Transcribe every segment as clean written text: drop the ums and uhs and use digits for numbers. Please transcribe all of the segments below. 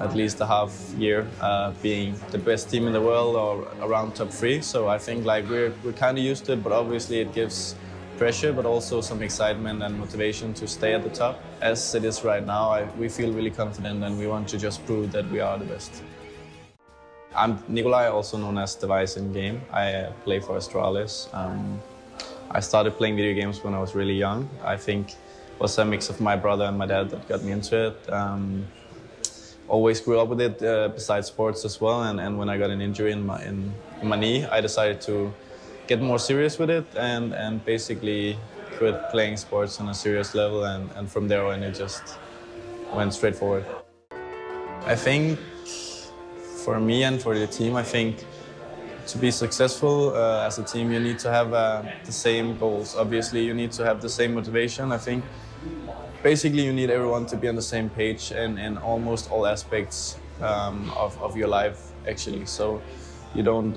at least a half year being the best team in the world or around top 3. So I think like we're kind of used to it, but obviously it gives pressure, but also some excitement and motivation to stay at the top. As it is right now, we feel really confident and we want to just prove that we are the best. I'm Nicolai, also known as dev1ce in game. I play for Astralis. I started playing video games when I was really young. I think it was a mix of my brother and my dad that got me into it. Always grew up with it besides sports as well. And when I got an injury in my knee, I decided to get more serious with it and basically quit playing sports on a serious level. And from there on, it just went straight forward. I think for me and for the team, I think to be successful as a team, you need to have the same goals. Obviously, you need to have the same motivation. I think basically you need everyone to be on the same page in almost all aspects of your life, actually. So you don't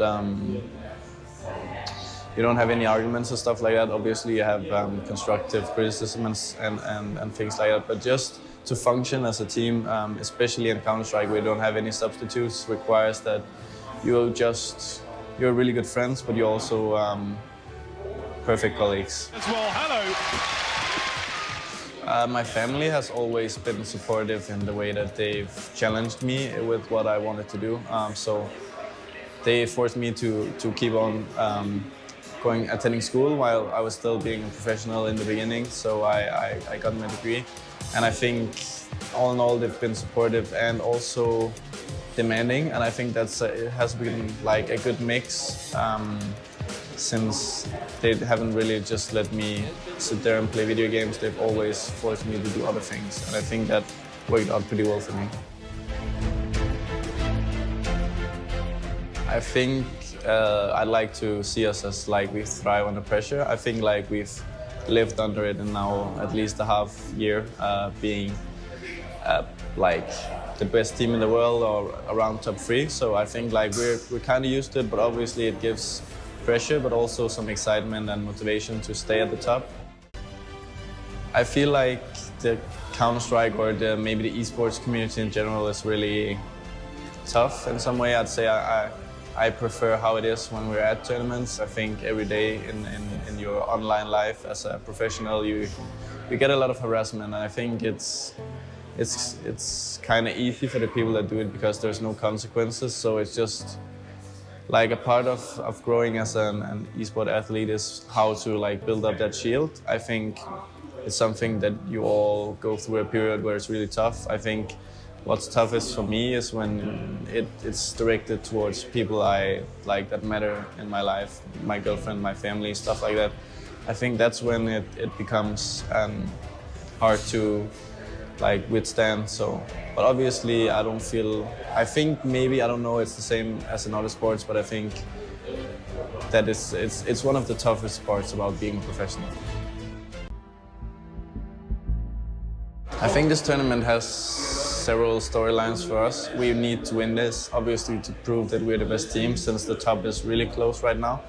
have any arguments and stuff like that. Obviously, you have constructive criticisms and things like that. But just to function as a team, especially in Counter-Strike, where you don't have any substitutes, requires that you're really good friends, but you're also perfect colleagues. As well, hello. My family has always been supportive in the way that they've challenged me with what I wanted to do. So they forced me to keep on attending school while I was still being a professional in the beginning. So I got my degree. And I think all in all, they've been supportive and also demanding. And I think it has been like a good mix since they haven't really just let me sit there and play video games. They've always forced me to do other things. And I think that worked out pretty well for me. I think I'd like to see us as like we thrive under pressure. I think like we've lived under it and now at least a half year being like the best team in the world or around top 3. So I think like we're kind of used to it, but obviously it gives pressure, but also some excitement and motivation to stay at the top. I feel like the Counter-Strike or maybe the esports community in general is really tough in some way. I'd say I prefer how it is when we're at tournaments. I think every day in your online life as a professional, you get a lot of harassment, and I think it's kind of easy for the people that do it because there's no consequences. So it's just like a part of growing as an esport athlete is how to like build up that shield. I think it's something that you all go through a period where it's really tough. I think what's toughest for me is when it's directed towards people I like that matter in my life, my girlfriend, my family, stuff like that. I think that's when it becomes hard to like withstand. So, but obviously I think maybe, I don't know, it's the same as in other sports, but I think that it's one of the toughest parts about being professional. I think this tournament has several storylines for us. We need to win this, obviously, to prove that we're the best team, since the top is really close right now.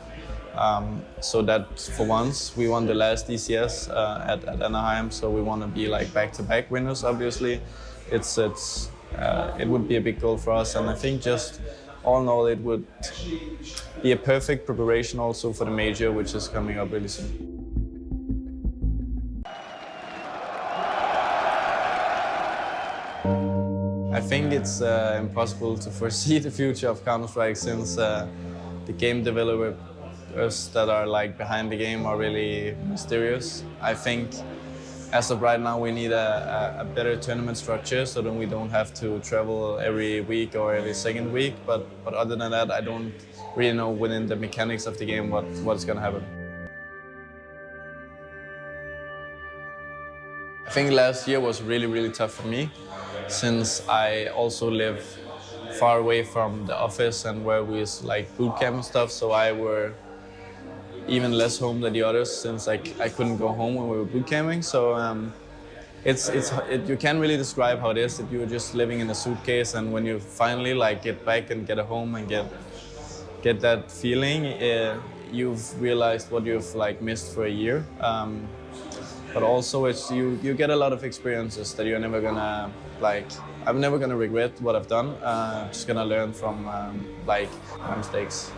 So that for once, we won the last DCS at Anaheim, so we want to be like back-to-back winners, obviously. It would be a big goal for us, and I think just all in all, it would be a perfect preparation also for the major, which is coming up really soon. I think it's impossible to foresee the future of Counter-Strike, since the game developers that are like behind the game are really mysterious. I think as of right now we need a better tournament structure so that we don't have to travel every week or every second week. But other than that, I don't really know within the mechanics of the game what's going to happen. I think last year was really tough for me, since I also live far away from the office and where we like boot camp and stuff, so I were even less home than the others, since I couldn't go home when we were boot camping. So you can't really describe how it is if you're just living in a suitcase, and when you finally like get back and get a home and get that feeling, you've realized what you've like missed for a year. But also it's you get a lot of experiences that you're never gonna like. I'm never gonna regret what I've done. Just gonna learn from like my mistakes.